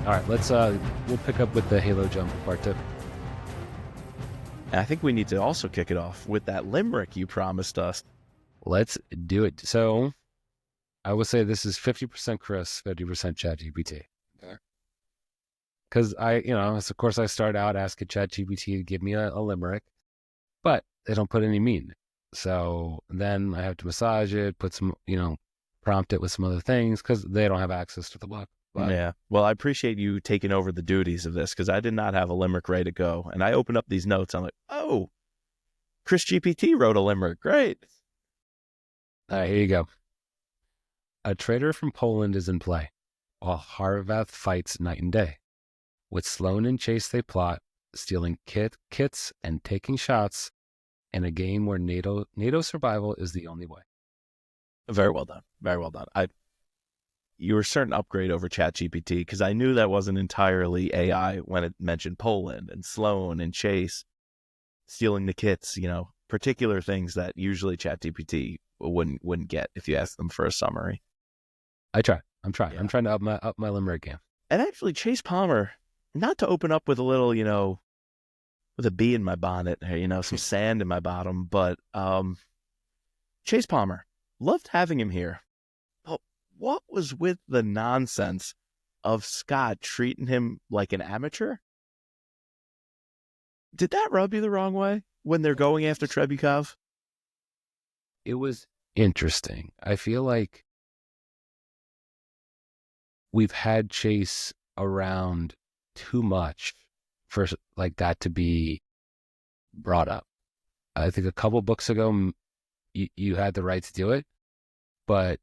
All right, we'll pick up with the Halo jump part 2. And I think we need to also kick it off with that limerick you promised us. Let's do it. So I would say this is 50% Chris, 50% ChatGPT. Okay. Because of course I start out asking ChatGPT to give me a limerick, but they don't put any meaning. So then I have to massage it, put some, prompt it with some other things because they don't have access to the book. But yeah. Well, I appreciate you taking over the duties of this because I did not have a limerick ready to go. And I opened up these notes. I'm like, oh, Chris GPT wrote a limerick. Great. All right, here you go. A traitor from Poland is in play while Harvath fights night and day. With Sloan and Chase they plot, stealing kits and taking shots in a game where NATO survival is the only way. Very well done. Very well done. You were a certain upgrade over ChatGPT because I knew that wasn't entirely AI when it mentioned Poland and Sloan and Chase stealing the kits, particular things that usually ChatGPT wouldn't get if you asked them for a summary. I'm trying. Yeah. I'm trying to up my limerick game. And actually, Chase Palmer, not to open up with a little, with a bee in my bonnet, some sand in my bottom, but Chase Palmer, loved having him here. But what was with the nonsense of Scott treating him like an amateur? Did that rub you the wrong way when they're going after Trebukov? It was interesting. I feel like we've had Chase around too much for like that to be brought up. I think a couple books ago, you had the right to do it, but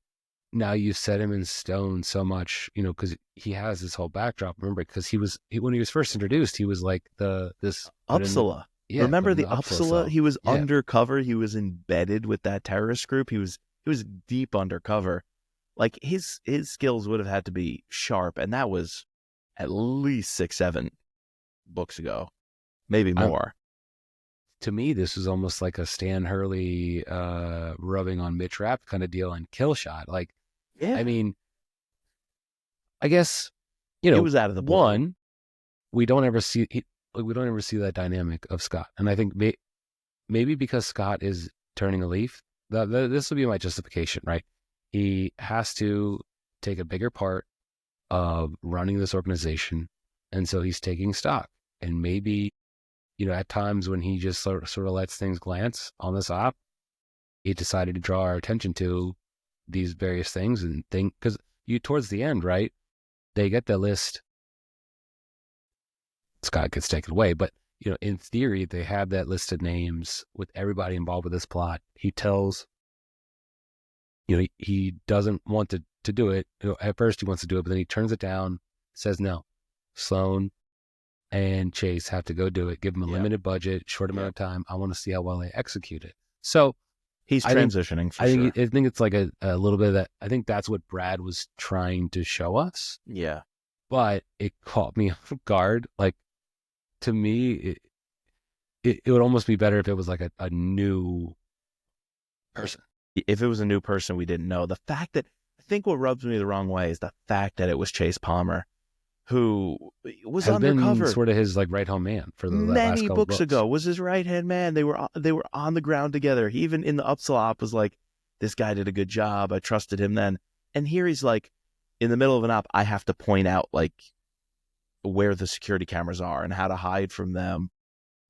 now you set him in stone so much, because he has this whole backdrop. Remember, because when he was first introduced, he was like this Uppsala. Yeah, remember the Uppsala? He was undercover. He was embedded with that terrorist group. He was deep undercover. Like his skills would have had to be sharp, and that was at least 6-7 books ago, maybe more. To me, this was almost like a Stan Hurley rubbing on Mitch Rapp kind of deal and kill shot. Like, yeah. I mean, I guess it was out of the blue. One, we don't ever see that dynamic of Scott, and I think maybe because Scott is turning a leaf, this will be my justification, right? He has to take a bigger part of running this organization, and so he's taking stock. And maybe, at times when he just sort of lets things glance on this op, he decided to draw our attention to these various things and think, because towards the end, right, they get the list. Scott gets taken away, but in theory, they have that list of names with everybody involved with this plot. He tells, he doesn't want to do it. At first he wants to do it, but then he turns it down, says no. Sloan and Chase have to go do it. Give them a limited budget, short amount of time. I want to see how well they execute it. So he's transitioning for sure. I think it's like a little bit of that. I think that's what Brad was trying to show us. Yeah. But it caught me off guard. Like, to me, it would almost be better if it was like a new person. If it was a new person we didn't know. The fact that, I think what rubs me the wrong way is the fact that it was Chase Palmer, who was undercover. Been sort of his like right hand man for the last many couple books ago. Was his right hand man. They were on the ground together. He even in the Uppsala was like, this guy did a good job. I trusted him then. And here he's like, in the middle of an op, I have to point out like where the security cameras are and how to hide from them.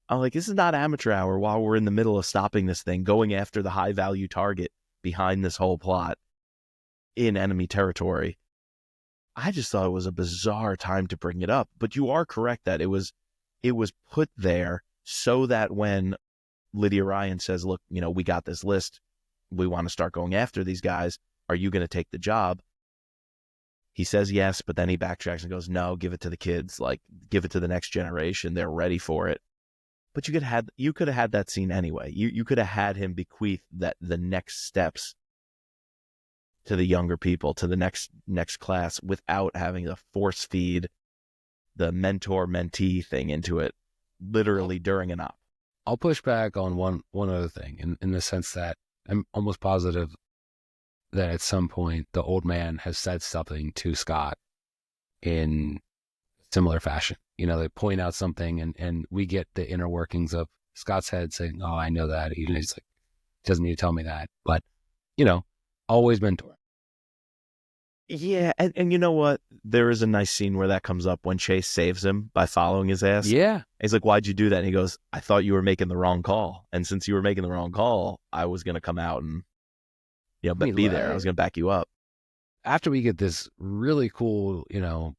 I'm like, this is not amateur hour while we're in the middle of stopping this thing, going after the high value target behind this whole plot in enemy territory. I just thought it was a bizarre time to bring it up, but you are correct that it was put there so that when Lydia Ryan says, look, we got this list, we want to start going after these guys, are you going to take the job? He says yes, but then he backtracks and goes, no, give it to the kids, like give it to the next generation, they're ready for it. But you could have had that scene anyway. You could have had him bequeath the next steps to the younger people, to the next class, without having to force feed the mentor-mentee thing into it, literally during an op. I'll push back on one other thing, in the sense that I'm almost positive that at some point the old man has said something to Scott in similar fashion. They point out something and we get the inner workings of Scott's head saying, oh, I know that. Even he's like, doesn't need to tell me that. But, always mentor. Yeah, and you know what? There is a nice scene where that comes up when Chase saves him by following his ass. Yeah. He's like, why'd you do that? And he goes, I thought you were making the wrong call. And since you were making the wrong call, I was going to come out and be there. I was going to back you up. After we get this really cool,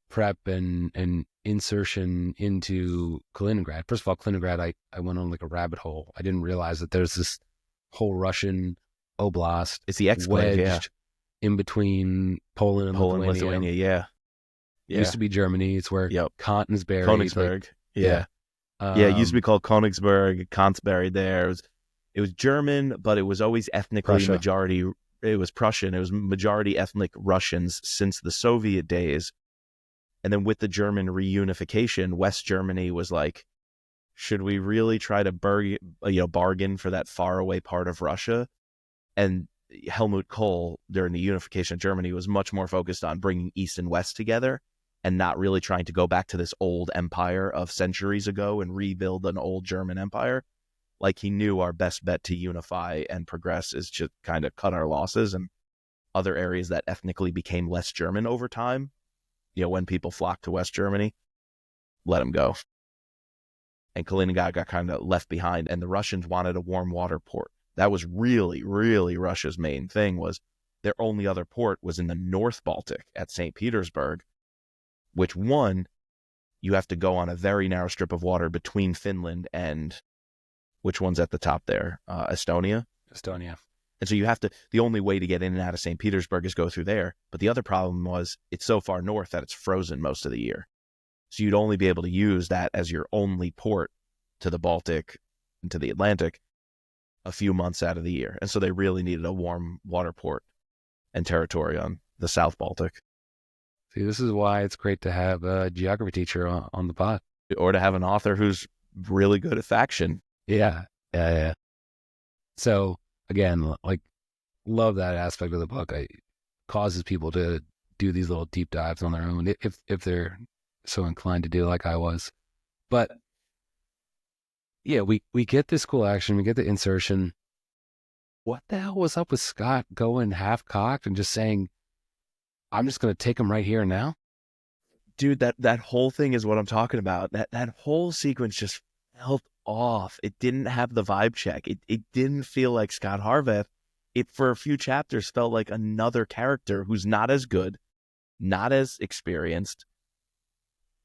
prep and insertion into Kaliningrad. First of all, Kaliningrad, I went on like a rabbit hole. I didn't realize that there's this whole Russian oblast. It's the exclave, wedged in between Poland and Lithuania. Yeah. It used to be Germany. It's where Kant's buried. Königsberg. Yeah. It used to be called Königsberg. Kant's buried there. It was German, but it was always ethnically Prussia. majority. It was Prussian. It was majority ethnic Russians since the Soviet days. And then with the German reunification, West Germany was like, should we really try to bargain for that faraway part of Russia? And Helmut Kohl, during the unification of Germany, was much more focused on bringing East and West together and not really trying to go back to this old empire of centuries ago and rebuild an old German empire. Like, he knew our best bet to unify and progress is to kind of cut our losses, and other areas that ethnically became less German over time, when people flocked to West Germany, let them go. And Kaliningrad got kind of left behind, and the Russians wanted a warm water port. That was really, really Russia's main thing. Was their only other port was in the North Baltic at St. Petersburg, which you have to go on a very narrow strip of water between Finland and, which one's at the top there? Estonia. And so the only way to get in and out of St. Petersburg is go through there. But the other problem was it's so far north that it's frozen most of the year. So you'd only be able to use that as your only port to the Baltic and to the Atlantic a few months out of the year. And so they really needed a warm water port and territory on the South Baltic. See, this is why it's great to have a geography teacher on the pod. Or to have an author who's really good at faction. Yeah. So, again, like, love that aspect of the book. It causes people to do these little deep dives on their own if they're so inclined to do like I was. But yeah, we get this cool action. We get the insertion. What the hell was up with Scott going half-cocked and just saying, I'm just going to take him right here and now? Dude, that whole thing is what I'm talking about. That whole sequence just felt off. It didn't have the vibe check. It didn't feel like Scot Harvath. It, for a few chapters, felt like another character who's not as good, not as experienced.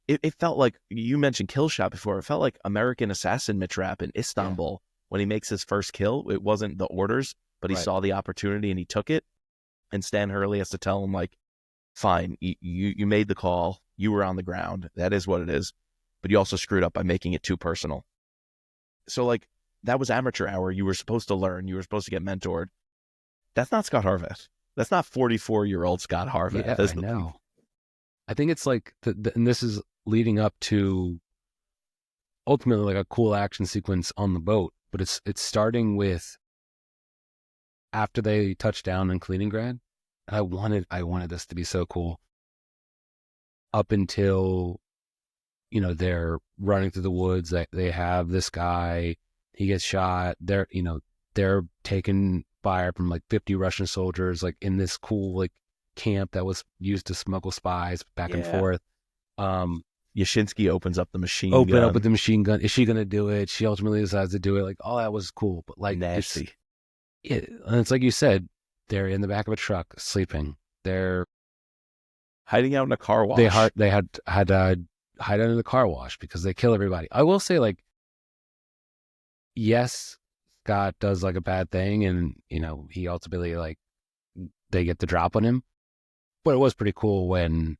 It felt like, you mentioned Kill Shot before, it felt like American Assassin Mitch Rapp in Istanbul when he makes his first kill. It wasn't the orders, but he saw the opportunity and he took it. And Stan Hurley has to tell him, like, fine, you made the call. You were on the ground. That is what it is. But you also screwed up by making it too personal. So, like, that was amateur hour. You were supposed to learn. You were supposed to get mentored. That's not Scot Harvath. That's not 44-year-old Scot Harvath. Yeah, I know. I think it's like, and this is leading up to ultimately like a cool action sequence on the boat, but it's starting with after they touch down in Kaliningrad. I wanted this to be so cool. Up until, they're running through the woods. They have this guy, he gets shot. They're taking fire from like 50 Russian soldiers, like in this cool like camp that was used to smuggle spies back and forth. Yashinsky opens up the machine gun. Open up with the machine gun. Is she going to do it? She ultimately decides to do it. Like, all that was cool, but like nasty. And it's like you said, they're in the back of a truck sleeping. They're hiding out in a car wash. They had hide out in the car wash because they kill everybody. I will say, like, yes, Scott does like a bad thing, and he ultimately, like, they get the drop on him. But it was pretty cool when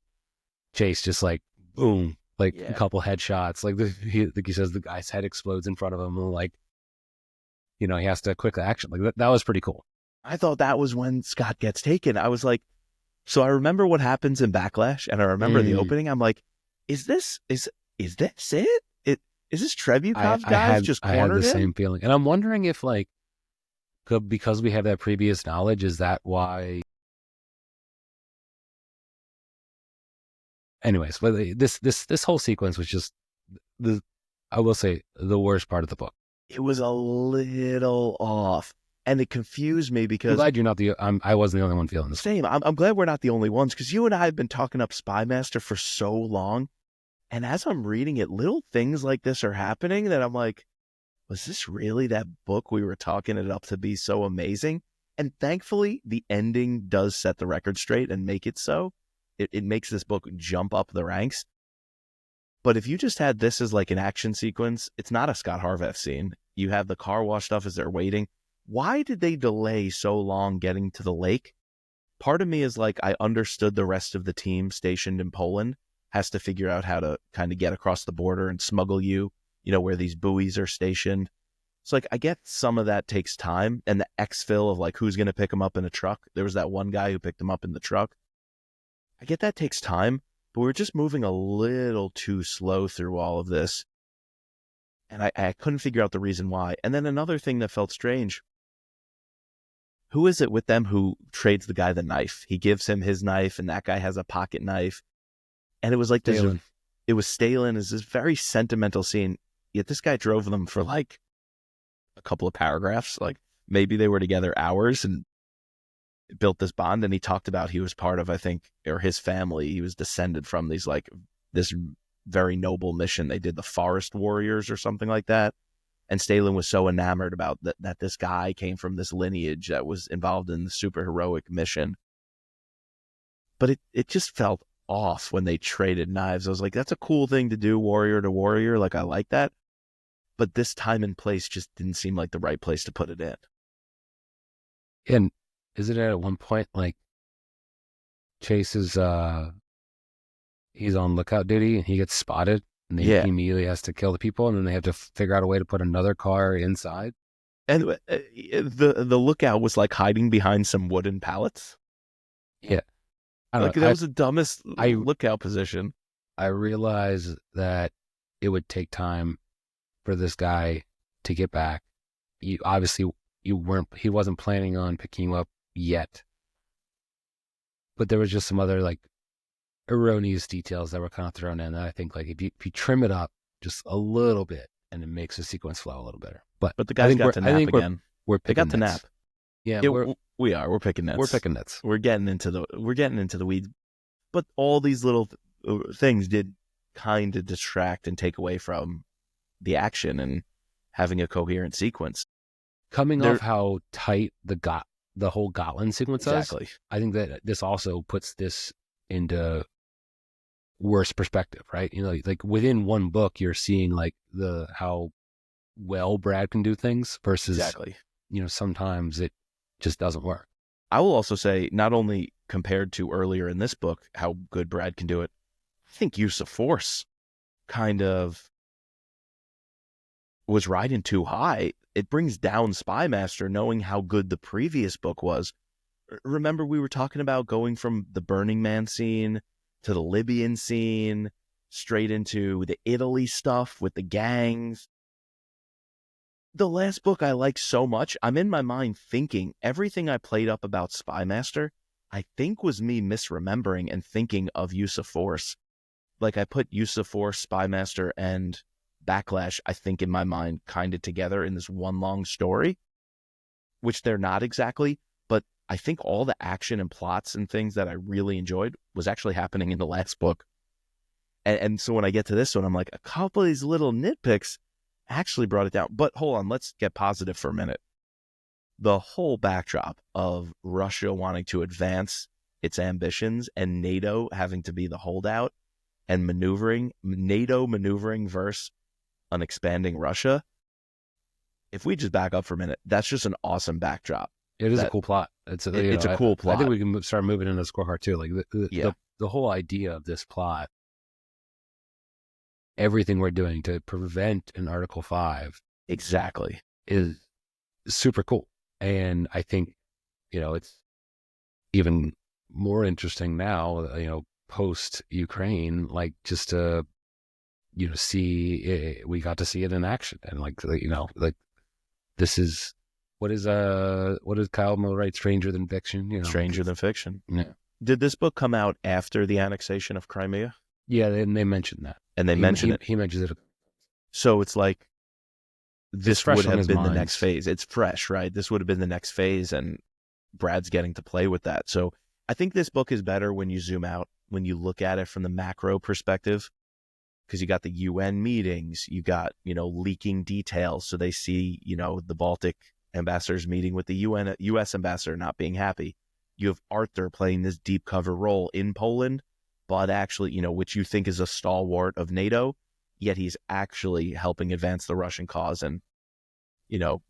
Chase just like boom, like a couple headshots. Like he says, the guy's head explodes in front of him, and like, he has to quick action. Like that was pretty cool. I thought that was when Scott gets taken. I was like, so I remember what happens in Backlash, and I remember the opening. I'm like, is this it? Is this Trebuchov's guys just cornered him? I had the same feeling, and I'm wondering if, like, because we have that previous knowledge, is that why anyways, but this whole sequence was just I will say the worst part of the book. It was a little off, and it confused me I'm because glad you're not I wasn't the only one feeling this. same. I'm glad we're not the only ones, because you and I have been talking up Spymaster for so long, and as I'm reading it, little things like this are happening that I'm like, was this really that book we were talking it up to be so amazing? And thankfully, the ending does set the record straight and make it so. It makes this book jump up the ranks. But if you just had this as like an action sequence, it's not a Scot Harvath scene. You have the car wash stuff as they're waiting. Why did they delay so long getting to the lake? Part of me is like, I understood the rest of the team stationed in Poland has to figure out how to kind of get across the border and smuggle you, where these buoys are stationed. So like, I get some of that takes time, and the exfil of like, who's going to pick him up in a truck. There was that one guy who picked him up in the truck. I get that takes time, but we're just moving a little too slow through all of this. And I couldn't figure out the reason why. And then another thing that felt strange. Who is it with them who trades the guy the knife? He gives him his knife, and that guy has a pocket knife. And it was like this. It was Stalin. Is this very sentimental scene. Yet this guy drove them for like a couple of paragraphs. Like maybe they were together hours and built this bond. And he talked about he was part of, I think, or his family. He was descended from this very noble mission. They did the Forest Warriors or something like that. And Stalin was so enamored about that this guy came from this lineage that was involved in the super heroic mission. But it just felt off when they traded knives. I was like, that's a cool thing to do, warrior to warrior. Like, I like that. But this time and place just didn't seem like the right place to put it in. And is it at one point like Chase is he's on lookout duty and he gets spotted and he immediately has to kill the people, and then they have to figure out a way to put another car inside? And the lookout was like hiding behind some wooden pallets. Yeah. That was the dumbest lookout position. I realized that it would take time for this guy to get back. He wasn't planning on picking you up yet. But there was just some other like erroneous details that were kind of thrown in that I think like if you trim it up just a little bit, and it makes the sequence flow a little better. But the guys got to nap again. They got to nap. Yeah, we are. We're picking nets. We're picking nets. We're getting into the weeds. But all these little things did kind of distract and take away from the action and having a coherent sequence. Coming off how tight the whole Gotland sequence exactly. is, I think that this also puts this into worse perspective, right? Like within one book, you're seeing like how well Brad can do things versus exactly. Sometimes it just doesn't work. I will also say, not only compared to earlier in this book, how good Brad can do it, I think use of force kind of was riding too high. It brings down Spymaster, knowing how good the previous book was. Remember, we were talking about going from the Burning Man scene to the Libyan scene, straight into the Italy stuff with the gangs. The last book I like so much, I'm in my mind thinking everything I played up about Spymaster, I think was me misremembering and thinking of use of force. Like I put use of force, Spymaster, and Backlash, I think in my mind, kind of together in this one long story, which they're not exactly, but I think all the action and plots and things that I really enjoyed was actually happening in the last book. And so when I get to this one, I'm like, a couple of these little nitpicks actually brought it down. But hold on, let's get positive for a minute. The whole backdrop of Russia wanting to advance its ambitions and NATO having to be the holdout and NATO maneuvering versus an expanding Russia. If we just back up for a minute, that's just an awesome backdrop. It is a cool plot. It's a cool plot. I think we can start moving into the scorecard too. Like the whole idea of this plot, everything we're doing to prevent an Article 5 exactly is super cool. And I think, it's even more interesting now, post Ukraine, like just to, see it, we got to see it in action. And like this is, what is Kyle Moore write? Stranger than fiction, Stranger than fiction. Yeah. Did this book come out after the annexation of Crimea? Yeah, they mentioned that. And they mention it. He mentions it. So it's like, this would have been the mind. next phase. It's fresh, right? This would have been the next phase, and Brad's getting to play with that. So I think this book is better when you zoom out, when you look at it from the macro perspective, because you got the UN meetings, you got, leaking details. So they see, the Baltic ambassadors meeting with the US ambassador not being happy. You have Arthur playing this deep cover role in Poland, but actually, which you think is a stalwart of NATO, yet he's actually helping advance the Russian cause and,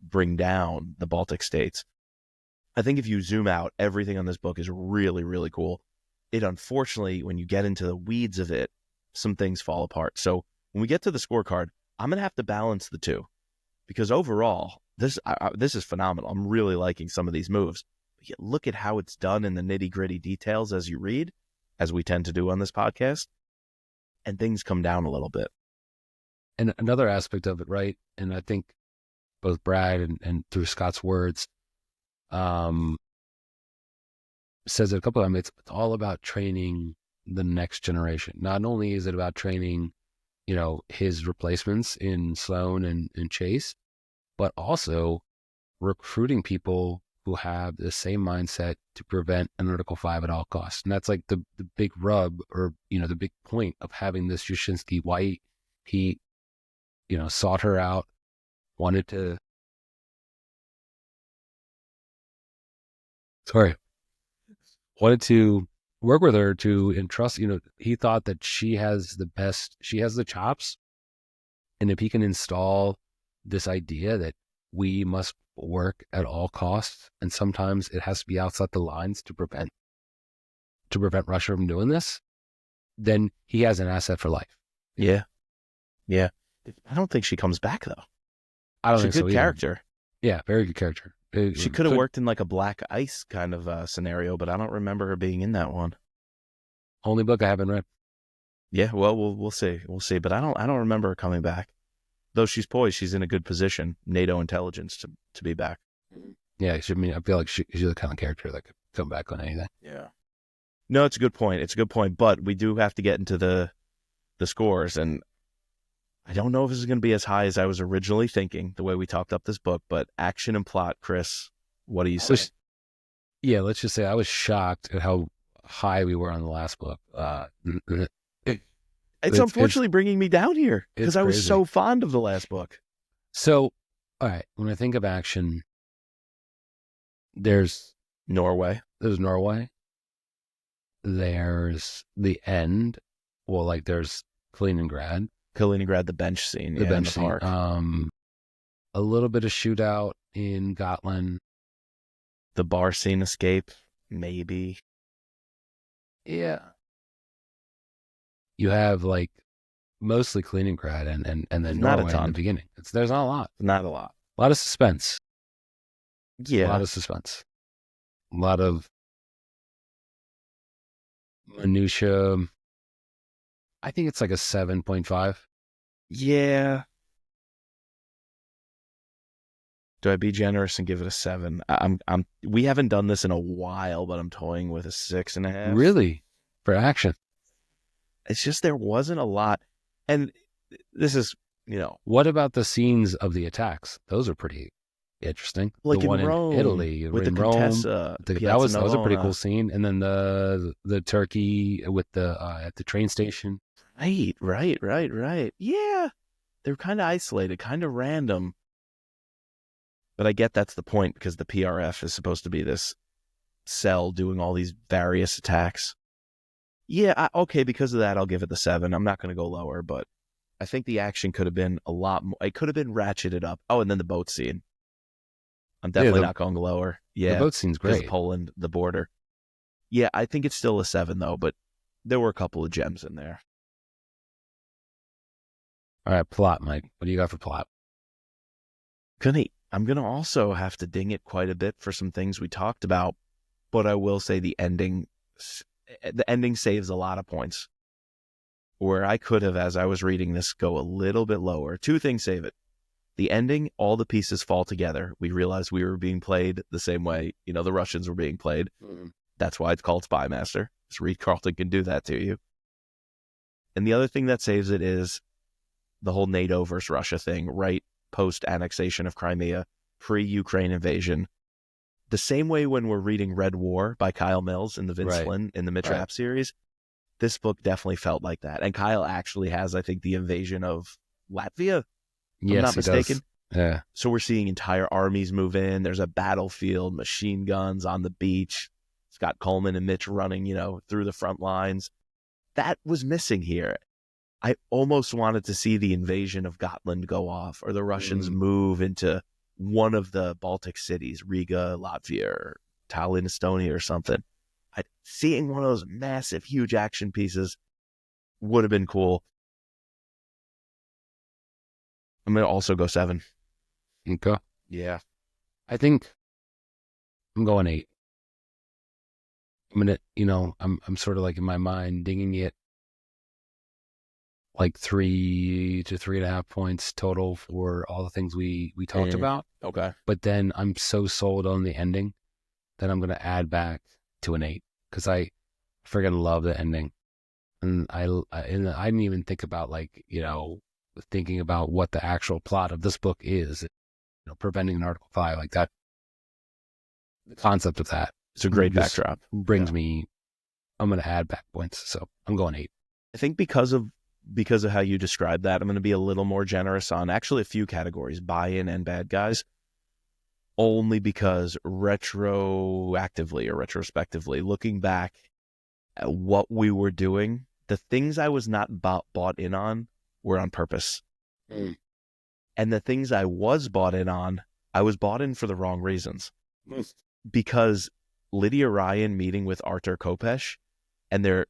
bring down the Baltic states. I think if you zoom out, everything on this book is really, really cool. It, unfortunately, when you get into the weeds of it, some things fall apart. So when we get to the scorecard, I'm going to have to balance the two, because overall, this is phenomenal. I'm really liking some of these moves. But yet look at how it's done in the nitty-gritty details as you read, as we tend to do on this podcast, and things come down a little bit. And another aspect of it, right? And I think both Brad and through Scott's words, says it a couple of times, it's all about training the next generation. Not only is it about training, his replacements in Sloan and Chase, but also recruiting people who have the same mindset to prevent an Article 5 at all costs. And that's like the big rub, or, the big point of having this Yushinsky, why he sought her out, wanted to work with her, to entrust, he thought that she has the chops. And if he can install this idea that we must work at all costs, and sometimes it has to be outside the lines to prevent Russia from doing this, then he has an asset for life. Yeah. I don't think she comes back, though. I don't She's think a so good either. character. Yeah, very good character. She could have worked in like a Black Ice kind of scenario, but I don't remember her being in that one. Only book I haven't read. Yeah, well, we'll see. We'll see. But I don't remember her coming back. Though she's poised, she's in a good position, NATO intelligence, to be back. Yeah, I feel like she's the kind of character that could come back on anything. Yeah. No, it's a good point. But we do have to get into the scores, and I don't know if this is going to be as high as I was originally thinking, the way we talked up this book, but action and plot, Chris, what do you say? Let's just say I was shocked at how high we were on the last book. It's unfortunately bringing me down here, because I was crazy. so fond of the last book. So, all right, when I think of action, there's Norway. There's the end. Well, like there's Kaliningrad, the bench scene. The bench in the scene. park. A little bit of shootout in Gotland. The bar scene escape, maybe. Yeah. You have like mostly Kaliningrad and then Not a Norway ton. in the beginning. There's not a lot. Not a lot. A lot of suspense. Yeah. A lot of suspense. A lot of minutia. I think it's like a 7.5. Yeah. Do I be generous and give it a 7? We haven't done this in a while, but I'm toying with a 6.5. Really? For action? It's just there wasn't a lot. And this is, What about the scenes of the attacks? Those are pretty interesting. Like the in one Rome, in Italy, with in the Rome, Contessa, that was a pretty Navona. cool scene. And then the Turkey with the at the train station. Right. Yeah. They're kind of isolated, kind of random. But I get that's the point, because the PRF is supposed to be this cell doing all these various attacks. Yeah, okay, because of that, I'll give it the 7. I'm not going to go lower, but I think the action could have been a lot more. It could have been ratcheted up. Oh, and then the boat scene. I'm definitely not going lower. Yeah, the boat scene's great. Poland, the border. Yeah, I think it's still a 7, though, but there were a couple of gems in there. All right, plot, Mike. What do you got for plot? I'm going to also have to ding it quite a bit for some things we talked about, but I will say the ending saves a lot of points. Where I could have, as I was reading this, go a little bit lower. 2 things save it. The ending, all the pieces fall together. We realized we were being played the same way, the Russians were being played. Mm-hmm. That's why it's called Spymaster. Reed Carlton can do that to you. And the other thing that saves it is the whole NATO versus Russia thing, right post-annexation of Crimea, pre-Ukraine invasion. The same way when we're reading Red War by Kyle Mills in the Vince Flynn in the Mitch Rapp series, this book definitely felt like that. And Kyle actually has, I think, the invasion of Latvia, if I'm not mistaken. Does. Yeah. So we're seeing entire armies move in. There's a battlefield, machine guns on the beach. Scott Coleman and Mitch running, through the front lines. That was missing here. I almost wanted to see the invasion of Gotland go off, or the Russians move into one of the Baltic cities, Riga, Latvia, or Tallinn, Estonia, or something. Seeing one of those massive, huge action pieces would have been cool. I'm going to also go 7. Okay. Yeah. I think I'm going 8. I'm going to, I'm sort of like in my mind dinging it like 3 to 3.5 points total for all the things we talked about. Okay. But then I'm so sold on the ending that I'm going to add back to an 8 because I freaking love the ending. And I didn't even think about thinking about what the actual plot of this book is, preventing an Article 5 like that. The concept of that. It's a great backdrop. Brings me, I'm going to add back points. So I'm going 8. I think because of how you described that, I'm going to be a little more generous on actually a few categories, buy-in and bad guys, only because retroactively or retrospectively, looking back at what we were doing, the things I was not bought in on were on purpose. And the things I was bought in on, I was bought in for the wrong reasons. Because Lydia Ryan meeting with Artur Kopesh and their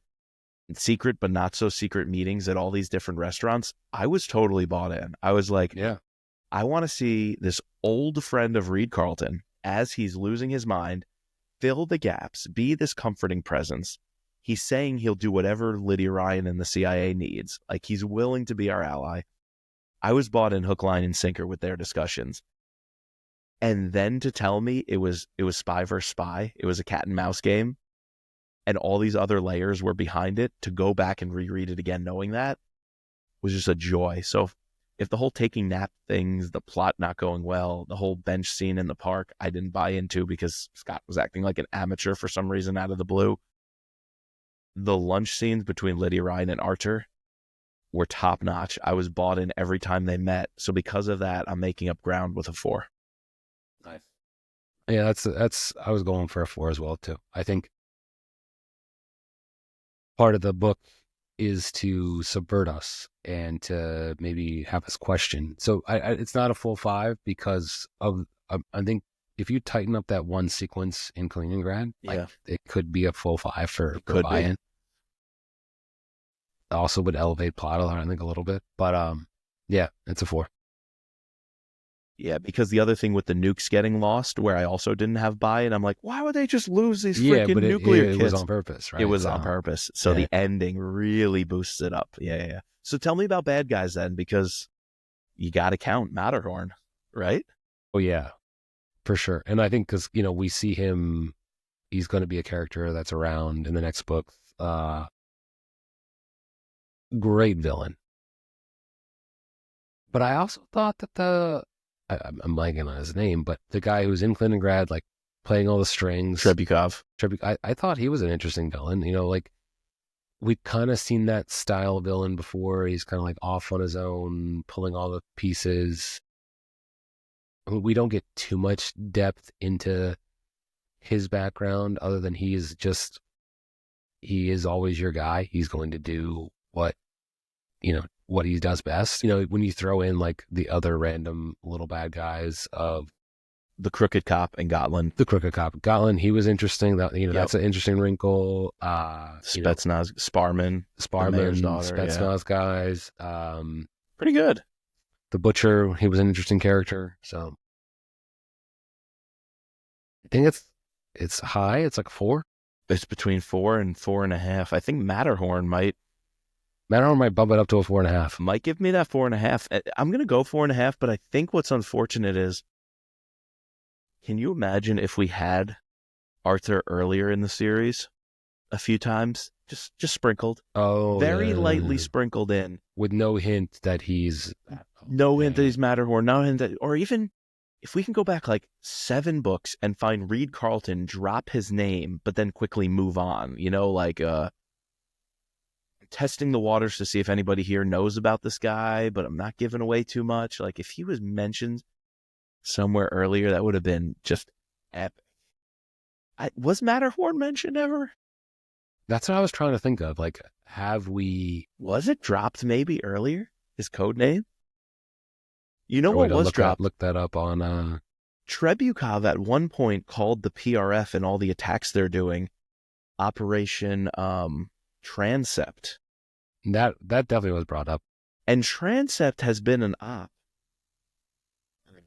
secret but not so secret meetings at all these different restaurants, I was totally bought in. I was like, I want to see this old friend of Reed Carlton, as he's losing his mind, fill the gaps, be this comforting presence. He's saying he'll do whatever Lydia Ryan and the CIA needs. Like, he's willing to be our ally. I was bought in hook, line, and sinker with their discussions. And then to tell me it was spy versus spy, it was a cat and mouse game, and all these other layers were behind it, to go back and reread it again knowing that was just a joy. So if the whole taking nap things, the plot not going well, the whole bench scene in the park, I didn't buy into because Scott was acting like an amateur for some reason out of the blue. The lunch scenes between Lydia Ryan and Artur were top notch. I was bought in every time they met. So because of that, I'm making up ground with a 4. Nice. Yeah, that's I was going for a 4 as well too. I think part of the book is to subvert us and to maybe have us question. So it's not a full 5 because of I think if you tighten up that one sequence in Kaliningrad, it could be a full 5 for buy-in. Also would elevate plot, I think, a little bit, but it's a 4. Yeah, because the other thing with the nukes getting lost, where I also didn't have buy-in, I'm like, why would they just lose these freaking nuclear kits? It was on purpose, right? It was on purpose. So the ending really boosts it up. Yeah. So tell me about bad guys then, because you got to count Matterhorn, right? Oh, yeah, for sure. And I think because, we see him, he's going to be a character that's around in the next book. Great villain. But I also thought that I'm blanking on his name, but the guy who's in Kaliningrad, like playing all the strings. Trebekov. I thought he was an interesting villain. We've kind of seen that style of villain before. He's kind of like off on his own, pulling all the pieces. We don't get too much depth into his background other than he is always your guy. He's going to do what he does best. When you throw in like the other random little bad guys of the Crooked Cop and Gotland. He was interesting. That's an interesting wrinkle. Spetsnaz, Sparman, daughter, Spetsnaz guys. Pretty good. The Butcher, he was an interesting character. So I think it's high. It's like 4. It's between 4 and 4.5. I think Matterhorn might bump it up to a 4.5. Might give me that 4.5. I'm going to go 4.5, but I think what's unfortunate is, can you imagine if we had Arthur earlier in the series a few times? just sprinkled, Oh, very lightly sprinkled in, with no hint that he's hint that he's Matterhorn, no hint that, or even if we can go back like 7 books and find Reed Carlton, drop his name, but then quickly move on, like testing the waters to see if anybody here knows about this guy, but I'm not giving away too much. Like if he was mentioned somewhere earlier, that would have been just epic. Was Matterhorn mentioned ever? That's what I was trying to think of. Like, was it dropped maybe earlier? His code name? You know what was dropped? Look that up on... Trebuchov at one point called the PRF and all the attacks they're doing Operation Transept. That definitely was brought up. And Transept has been an op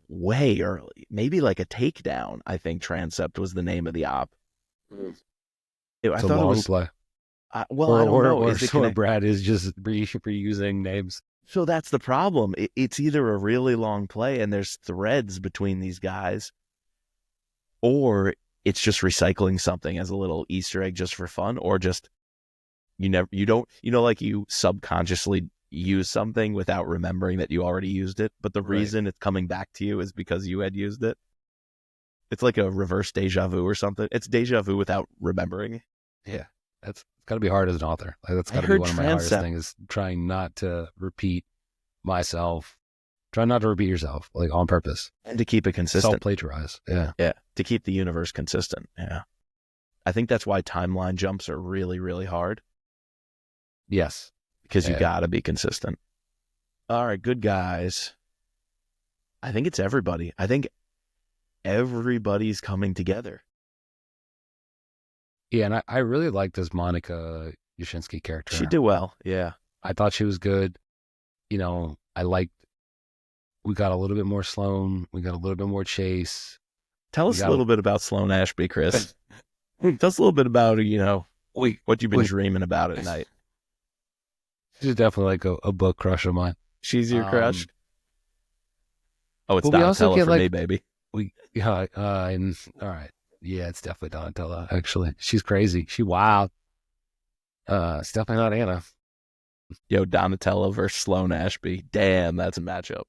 way early. Maybe like a takedown, I think Transept was the name of the op. I thought it was play. I don't know. Or Brad is just reusing names. So that's the problem. It's either a really long play and there's threads between these guys, or it's just recycling something as a little Easter egg just for fun, or just like you subconsciously use something without remembering that you already used it, but the reason it's coming back to you is because you had used it. It's like a reverse deja vu or something. It's deja vu without remembering. Yeah, that's got to be hard as an author. Like, that's got to be one of my hardest things, is trying not to repeat myself. Try not to repeat yourself, like, on purpose. And to keep it consistent. Self-plagiarize, yeah. Yeah, to keep the universe consistent, yeah. I think that's why timeline jumps are really, really hard. Yes. Because you got to be consistent. All right, good guys. I think it's everybody. I think everybody's coming together. Yeah, and I really like this Monica Yashinsky character. She did well, yeah. I thought she was good. We got a little bit more Sloane. We got a little bit more Chase. Tell us a little bit about Sloane Ashby, Chris. Tell us a little bit about, what you've been dreaming about at night. She's definitely like a book crush of mine. She's your crush? It's Donatella for me, baby. All right. Yeah, it's definitely Donatella, actually. She's crazy. She wild. It's definitely not Anna. Yo, Donatella versus Sloane Ashby. Damn, that's a matchup.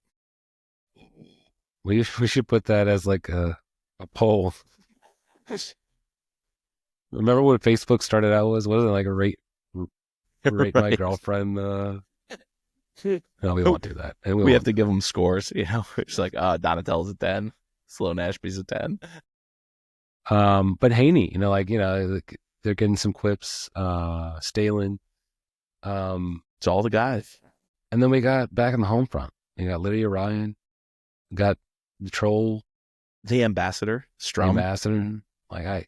We should put that as like a poll. Remember what Facebook started out was? Wasn't it like a rate my girlfriend? No, we won't do that. And we have to give them scores. It's like Donatella's a 10, Sloane Ashby's a 10. But Haney, they're getting some quips. Stalin. It's all the guys. And then we got back in the home front. You got Lydia Ryan. We got the troll. The ambassador. Strum. The ambassador. Like,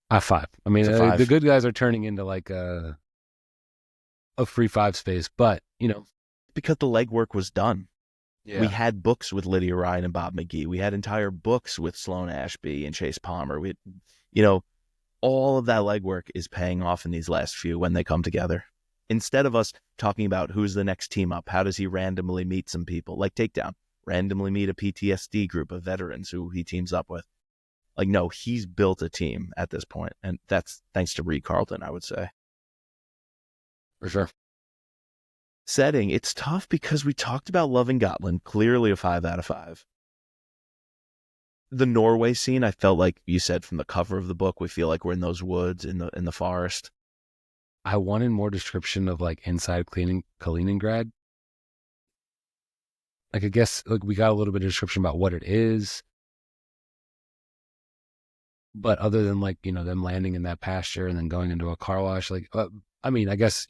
I five. I mean, the good guys are turning into like a free 5 space, but, because the legwork was done. Yeah. We had books with Lydia Ryan and Bob McGee. We had entire books with Sloane Ashby and Chase Palmer. All of that legwork is paying off in these last few when they come together. Instead of us talking about who's the next team up, how does he randomly meet some people, like Takedown, randomly meet a PTSD group of veterans who he teams up with. Like, no, he's built a team at this point, and that's thanks to Reed Carlton, I would say. For sure. Setting, it's tough because we talked about Love and Gotland, clearly a 5 out of 5. The Norway scene, I felt like you said from the cover of the book, we feel like we're in those woods in the forest. I wanted more description of like inside Kaliningrad. Like, I guess we got a little bit of description about what it is, but other than them landing in that pasture and then going into a car wash, I guess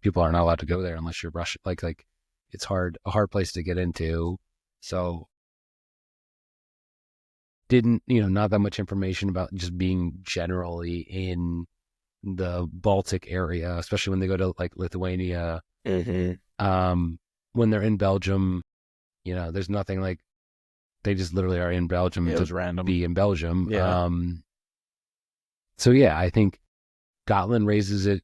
people are not allowed to go there unless you're Russian. Like it's a hard place to get into. So not that much information about just being generally in the Baltic area, especially when they go to like Lithuania. Mm-hmm. When they're in Belgium, there's nothing like, they just literally are in Belgium random. Be in Belgium. Yeah. So yeah, I think Gotland raises it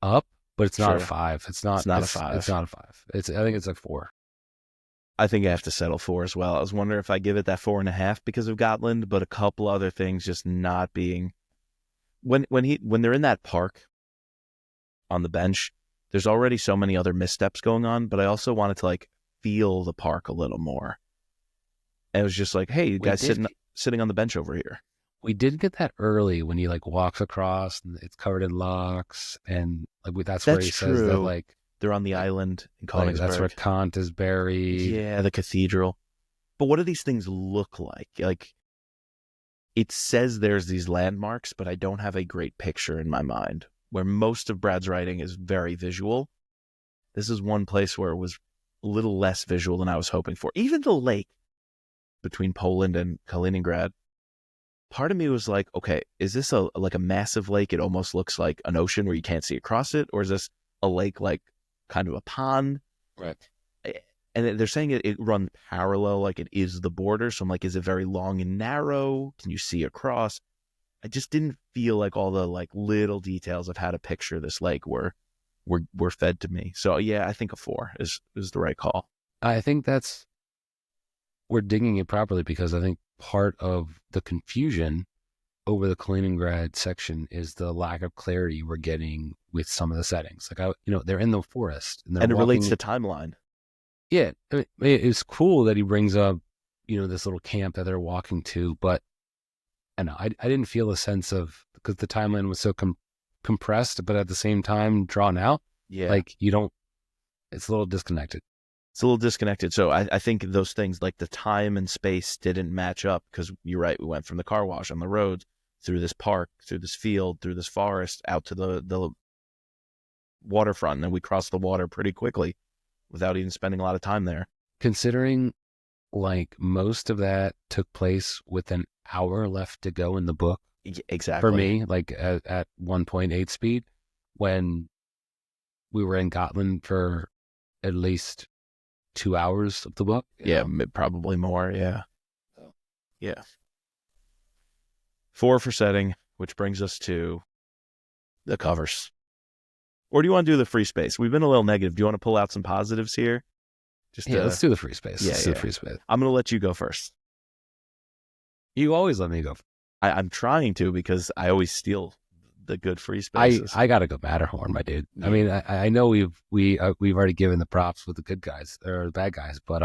up, but it's not a 5. It's not a 5. It's not a 5. I think it's like 4. I think I have to settle 4 as well. I was wondering if I give it that 4.5 because of Gotland, but a couple other things just not being. When they're in that park on the bench. There's already so many other missteps going on, but I also wanted to like feel the park a little more. And it was just like, hey, guys sitting on the bench over here. We did get that early when he like walks across and it's covered in locks, and like that's where he says that like they're on the island in Königsberg. That's where Kant is buried. Yeah, the cathedral. But what do these things look like? Like, it says there's these landmarks, but I don't have a great picture in my mind. Where most of Brad's writing is very visual, this is one place where it was a little less visual than I was hoping for. Even the lake between Poland and Kaliningrad, part of me was like, okay, is this like a massive lake? It almost looks like an ocean where you can't see across it, or is this a lake like kind of a pond? Right. And they're saying it runs parallel, like it is the border. So I'm like, is it very long and narrow? Can you see across? I just didn't feel like all the like little details of how to picture this lake were fed to me. So yeah, I think a 4 is the right call. I think we're digging it properly, because I think part of the confusion over the Kaliningrad section is the lack of clarity we're getting with some of the settings. Like, they're in the forest, and it relates to timeline. Yeah, I mean, it's cool that he brings up, this little camp that they're walking to, but I know I didn't feel a sense of, because the timeline was so compressed, but at the same time drawn out. Yeah, like it's a little disconnected. It's a little disconnected. So I think those things like the time and space didn't match up, because you're right. We went from the car wash on the road through this park, through this field, through this forest, out to the waterfront, and then we crossed the water pretty quickly without even spending a lot of time there. Considering like most of that took place with an hour left to go in the book. Exactly. For me, like at 1.8 speed, when we were in Gotland for at least 2 hours of the book. Yeah, probably more. Yeah. Yeah. 4 for setting, which brings us to the covers. Or do you want to do the free space? We've been a little negative. Do you want to pull out some positives here? Let's do the free space. Yeah, do the free space. I'm going to let you go first. You always let me go. I'm trying to, because I always steal the good free spaces. I got to go Matterhorn, my dude. Yeah. I mean, I know we've already given the props with the good guys or the bad guys, but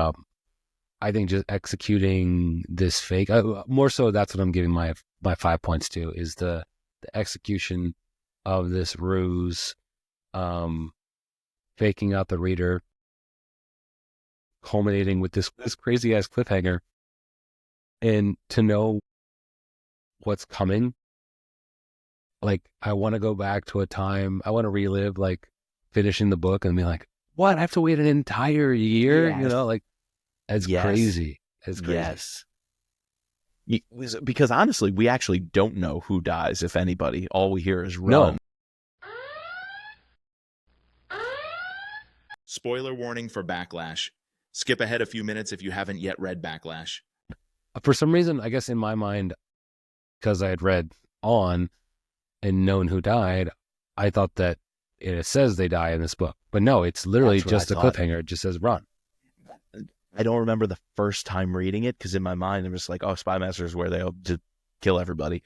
I think just executing this fake, more so that's what I'm giving my 5 points to, is the execution of this ruse, faking out the reader, culminating with this crazy ass cliffhanger, and to know what's coming. Like, I want to go back to a time, I want to relive like finishing the book and be like, what? I have to wait an entire year? Yes. Like, it's crazy. It's crazy. Yes. Because honestly, we actually don't know who dies, if anybody. All we hear is run. No. Spoiler warning for Backlash. Skip ahead a few minutes if you haven't yet read Backlash. For some reason, I guess in my mind, because I had read on and known who died, I thought that it says they die in this book. But no, it's literally just a cliffhanger. It just says run. I don't remember the first time reading it, because in my mind, I'm just like, oh, Spymaster is where they hope to kill everybody.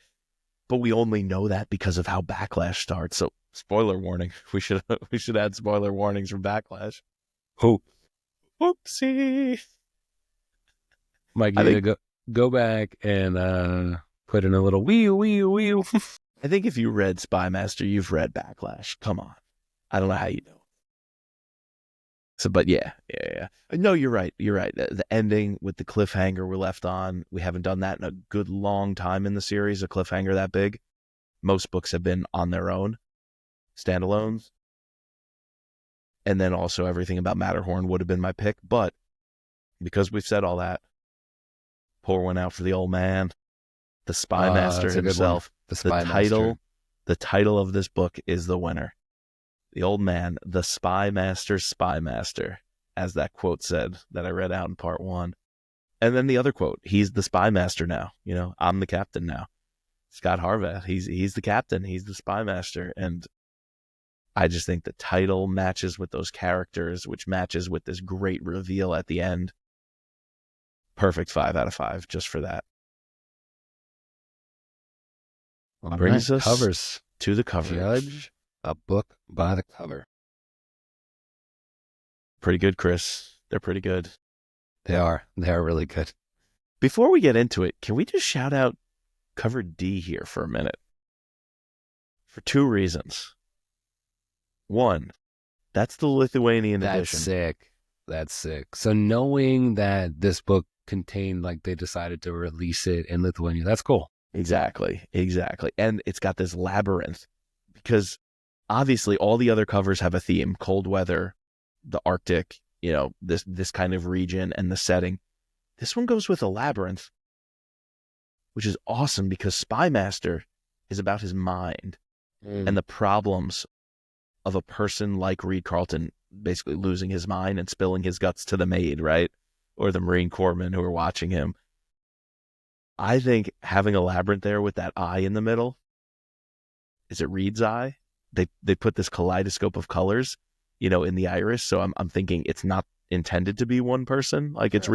But we only know that because of how Backlash starts. So, spoiler warning. We should add spoiler warnings from Backlash. Whoopsie. Mike, you need to go back and put in a little wee. I think if you read Spymaster, you've read Backlash. Come on. I don't know how you know. So, but yeah. No, you're right. The ending with the cliffhanger we're left on, we haven't done that in a good long time in the series, a cliffhanger that big. Most books have been on their own, standalones. And then also everything about Matterhorn would have been my pick. But because we've said all that, pour one out for the old man, the Spymaster himself. The title of this book is the winner. The old man, the Spymaster, as that quote said that I read out in part 1. And then the other quote, he's the Spymaster now. I'm the captain now. Scot Harvath, he's the captain. He's the Spymaster. And I just think the title matches with those characters, which matches with this great reveal at the end. Perfect 5 out of 5 just for that. Brings us to the coverage. Judge a book by the cover. Pretty good, Chris. They're pretty good. They are really good. Before we get into it, can we just shout out cover D here for a minute? For two reasons. One, that's the Lithuanian edition. That's sick. So knowing that this book contained, like, they decided to release it in Lithuania, that's cool. Exactly. And it's got this labyrinth because obviously all the other covers have a theme: cold weather, the Arctic, this kind of region and the setting. This one goes with a labyrinth, which is awesome because Spymaster is about his mind and the problems of a person like Reed Carlton basically losing his mind and spilling his guts to the maid, right? Or the Marine Corpsmen who are watching him. I think having a labyrinth there with that eye in the middle, is it Reed's eye? They put this kaleidoscope of colors, in the iris. So I'm thinking it's not intended to be one person. Like it's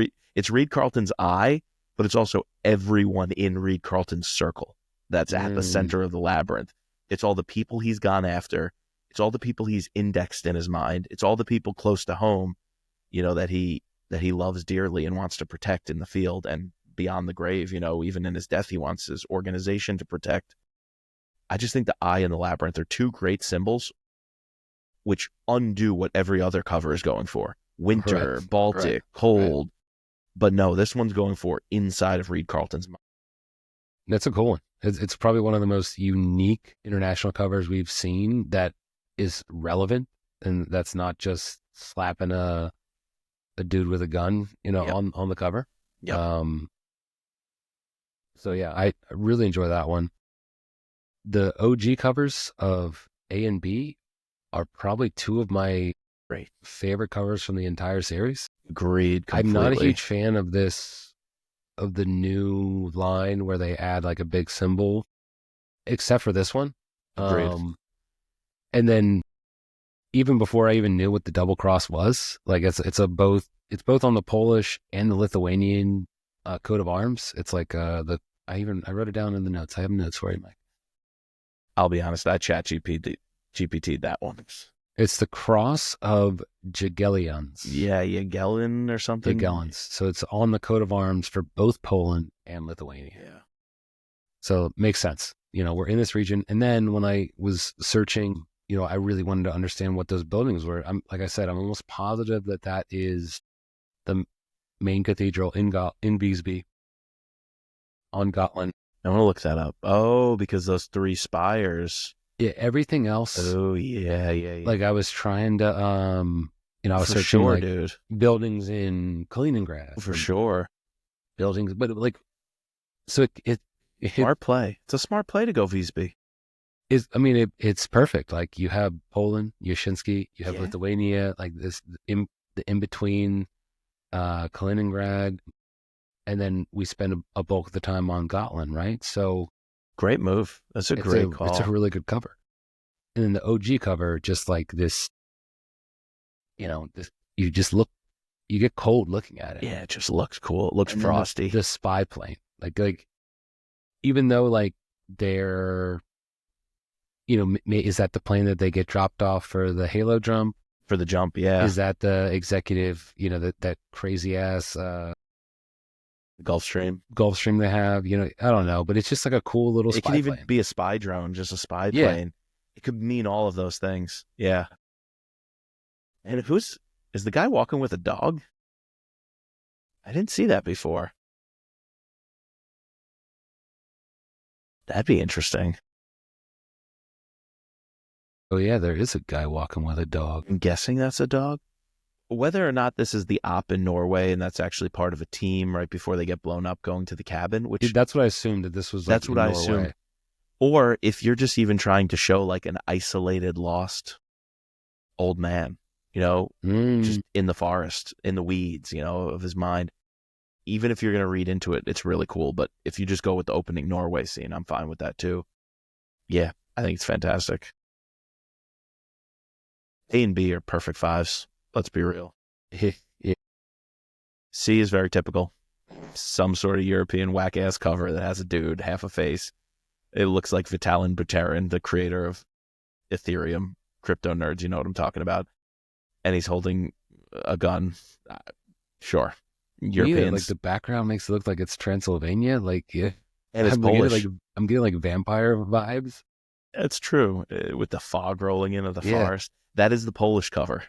Reed Carlton's eye, but it's also everyone in Reed Carlton's circle that's at the center of the labyrinth. It's all the people he's gone after. It's all the people he's indexed in his mind. It's all the people close to home, that he loves dearly and wants to protect in the field and beyond the grave. Even in his death, he wants his organization to protect. I just think the eye and the labyrinth are two great symbols which undo what every other cover is going for. Winter, Right. Baltic, Right. cold. But no, this one's going for inside of Reed Carlton's mind. That's a cool one. It's probably one of the most unique international covers we've seen that is relevant, and that's not just slapping a dude with a gun, Yep. on the cover. Yep. So yeah, I really enjoy that one. The OG covers of A and B are probably two of my favorite covers from the entire series. Agreed. Completely. I'm not a huge fan of the new line where they add like a big symbol, except for this one. Agreed. And then even before I even knew what the double cross was, like it's both on the Polish and the Lithuanian coat of arms. It's like I wrote it down in the notes. I have notes for you, Mike. I'll be honest, I ChatGPT'd that one. It's the cross of Jagiellons. Yeah, Jagiellon or something. Jagiellons. So it's on the coat of arms for both Poland and Lithuania. Yeah. So it makes sense. We're in this region. And then when I was searching, I really wanted to understand what those buildings were. Like I said, I'm almost positive that is the main cathedral in Visby on Gotland. I want to look that up. Oh, because those three spires. Yeah, everything else. Oh, yeah. Like I was trying to, I was For searching sure, like dude. buildings in Kaliningrad. For sure. Buildings, but like, so it Smart play. It's a smart play to go Visby. It's perfect. Like you have Poland, Yashinsky, you have Yeah. Lithuania, like the in between Kaliningrad, and then we spend a bulk of the time on Gotland, right? So Great move. That's a great call. It's a really good cover. And then the OG cover, just like this, you get cold looking at it. Yeah, it just looks cool. It looks And then frosty. The spy plane, like even though like they're, is that the plane that they get dropped off for the Halo jump? For the jump, yeah. Is that the executive, that crazy ass Gulfstream they have? I don't know, but it's just like a cool little It spy could even plane. be a spy drone, just a spy Yeah. plane. It could mean all of those things. Yeah. And is the guy walking with a dog? I didn't see that before. That'd be interesting. Oh yeah, there is a guy walking with a dog. I'm guessing that's a dog. Whether or not this is the op in Norway and that's actually part of a team right before they get blown up going to the cabin, which Dude, that's what I assumed, that this was like that's what in I Norway. assumed. Or if you're just even trying to show like an isolated, lost old man, just in the forest, in the weeds, of his mind. Even if you're going to read into it, it's really cool. But if you just go with the opening Norway scene, I'm fine with that too. Yeah, I think it's fantastic. A and B are perfect fives. Let's be real. Yeah. C is very typical. Some sort of European whack-ass cover that has a dude, half a face. It looks like Vitalin Buterin, the creator of Ethereum crypto nerds, you know what I'm talking about. And he's holding a gun. Sure. Europeans. Like the background makes it look like it's Transylvania. Like, yeah. And it's I'm Polish. I'm getting like vampire vibes. It's true. With the fog rolling into the Yeah. forest. That is the Polish cover.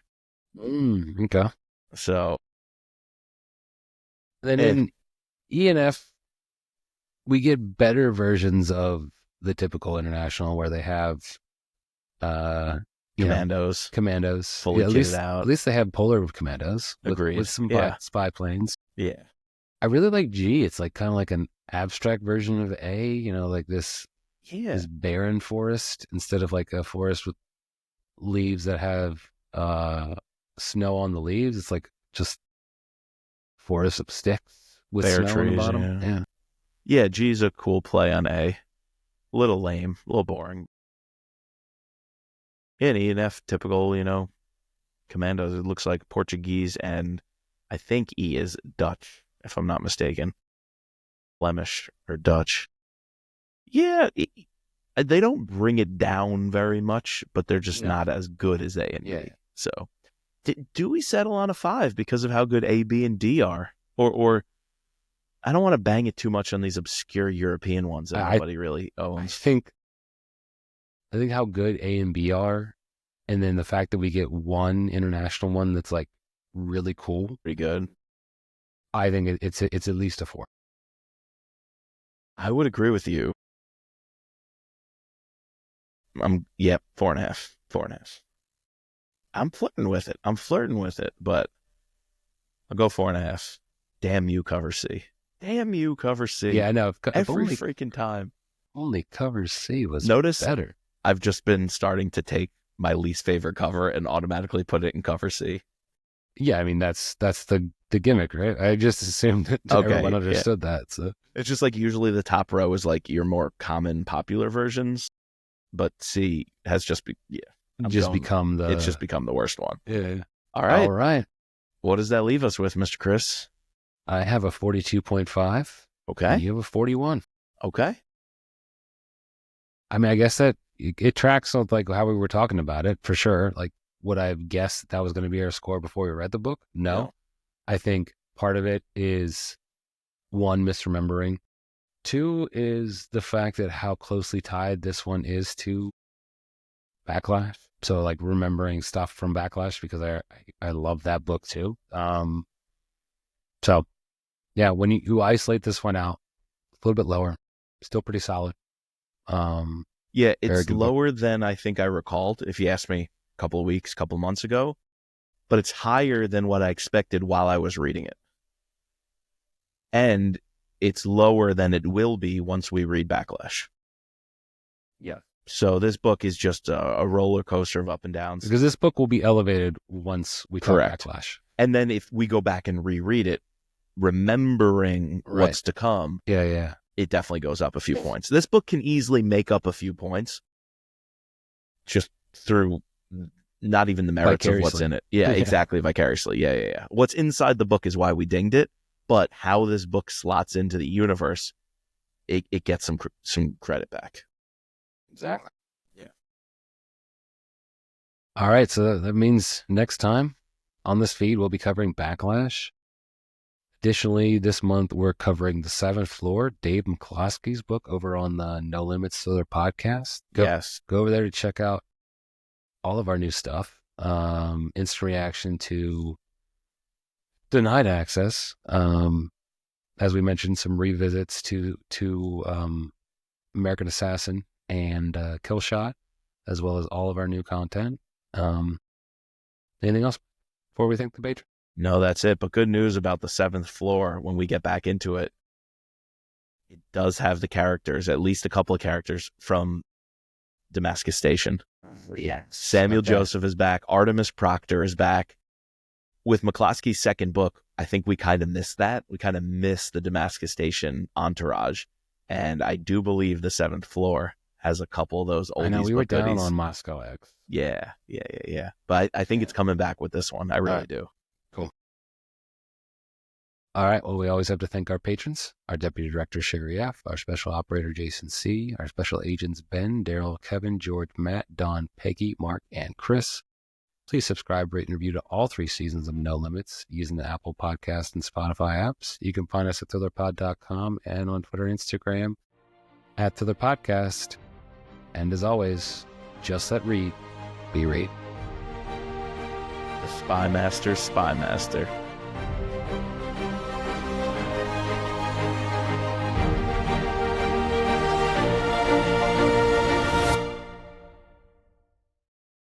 Okay. So Then in ENF, we get better versions of the typical international where they have commandos. Commandos. Fully kitted out. At least they have polar commandos Agreed. with some Yeah. spy planes. Yeah. I really like G. It's like kind of like an abstract version of A, like this barren forest instead of like a forest with leaves that have snow on the leaves. It's like just forest of sticks with bare snow trees, on the bottom. Yeah, G's a cool play on A. A little lame, a little boring. In ENF, typical, commandos. It looks like Portuguese, and I think E is Dutch, if I'm not mistaken. Flemish or Dutch. Yeah, they don't bring it down very much, but they're just not as good as A and B. So, do we settle on a 5 because of how good A, B, and D are? Or I don't want to bang it too much on these obscure European ones that nobody really owns. I think how good A and B are, and then the fact that we get one international one that's like really cool, Pretty good. I think it's at least a 4. I would agree with you. 4.5. 4.5. I'm flirting with it, but I'll go 4.5. Damn you, cover C. Damn you, cover C. Yeah, I know. Every freaking time. Only cover C was Notice better. I've just been starting to take my least favorite cover and automatically put it in cover C. Yeah, I mean that's the gimmick, right? I just assumed that everyone understood that. So it's just like usually the top row is like your more common, popular versions, but C has just become the worst one. Yeah. All right. All right. What does that leave us with, Mr. Chris? I have a 42.5. Okay. You have a 41. Okay. I mean, I guess that it tracks with like how we were talking about it for sure. Like, would I have guessed that was going to be our score before we read the book? No. I think part of it is 1, misremembering. 2 is the fact that how closely tied this one is to Backlash. So like remembering stuff from Backlash because I love that book too. So yeah, when you isolate this one out, a little bit lower, still pretty solid. Yeah, it's lower than I think I recalled, if you asked me a couple months ago, but it's higher than what I expected while I was reading it. And it's lower than it will be once we read Backlash. Yeah. So this book is just a roller coaster of up and downs. Because this book will be elevated once we talk Backlash. And then if we go back and reread it, remembering what's to come, it definitely goes up a few points. This book can easily make up a few points just through not even the merits of what's in it. Yeah, exactly. Vicariously. Yeah. What's inside the book is why we dinged it, but how this book slots into the universe, it gets some credit back. Exactly. Yeah. All right. So that means next time on this feed, we'll be covering Backlash. Additionally, this month, we're covering The Seventh Floor, Dave McCloskey's book over on the No Limits Thriller podcast. Go over there to check out all of our new stuff. Instant reaction to Denied Access. As we mentioned, some revisits to American Assassin and Kill Shot, as well as all of our new content. Anything else before we thank the patron? No, that's it. But good news about The Seventh Floor when we get back into it. It does have the characters, at least a couple of characters from Damascus Station. Yeah. Samuel Joseph is back. Artemis Proctor is back. With McCloskey's second book, I think we kind of missed that. We kind of missed the Damascus Station entourage. And I do believe The Seventh Floor has a couple of those oldies. I know, we were down goodies. on Moscow X. Yeah. But I think it's coming back with this one. I really do. All right. Well, we always have to thank our patrons, our Deputy Director, Sherry F., our Special Operator, Jason C., our Special Agents, Ben, Daryl, Kevin, George, Matt, Don, Peggy, Mark, and Chris. Please subscribe, rate, and review to all 3 seasons of No Limits using the Apple Podcast and Spotify apps. You can find us at thrillerpod.com and on Twitter and Instagram at Thriller Podcast. And as always, just let Reed be Reed. The Spymaster, Spymaster.